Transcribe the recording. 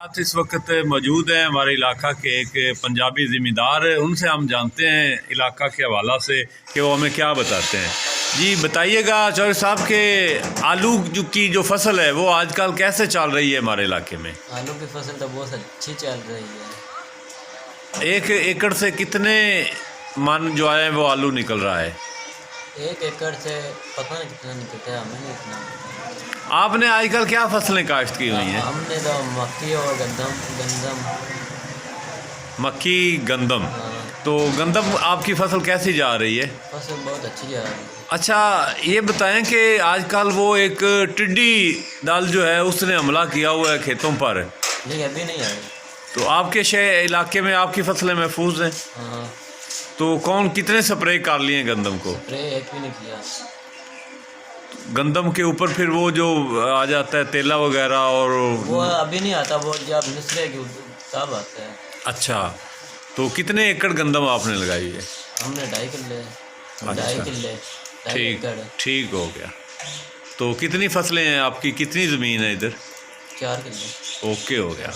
साथ इस वक्त मौजूद हैं हमारे इलाका के एक पंजाबी ज़मींदार। उनसे हम जानते हैं इलाका के हवाला से कि वो हमें क्या बताते हैं। जी बताइएगा चौधरी साहब के आलू की जो फसल है वो आजकल कैसे चल रही है हमारे इलाके में? आलू की फसल तो बहुत अच्छी चल रही है। एक एकड़ से कितने मन जो है वो आलू निकल रहा है? 1 एकड़ से पता नहीं कितना निकलता है, हमें नहीं इतना पता। आपने आजकल क्या फसलें काश्त की हुई हैं? हमने तो मक्की और गंदम। मक्की गंदम। हाँ, तो गंदम आपकी फसल कैसी जा रही है? फसल बहुत अच्छी जा रही है। अच्छा ये बताएं कि आजकल वो एक टिड्डी दल जो है उसने हमला किया हुआ है खेतों पर। नहीं, अभी नहीं आई। तो आपके शहर इलाके में आपकी फसलें महफूज हैं? हाँ, तो कौन कितने स्प्रे कर लिए गंदम को? स्प्रे एक भी नहीं किया। गंदम के ऊपर फिर वो जो आ जाता है तेला वगैरह और वो अभी नहीं आता, वो जब निकलेगी तब आता है। अच्छा तो कितने एकड़ गंदम आपने लगाई है? हमने 2.5 किल्ले। अच्छा। 2.5 किल्ले। ठीक 2.5 एकड़। ठीक हो गया। तो कितनी फसलें हैं आपकी, कितनी ज़मीन है इधर? 4 किल्ले। ओके हो गया।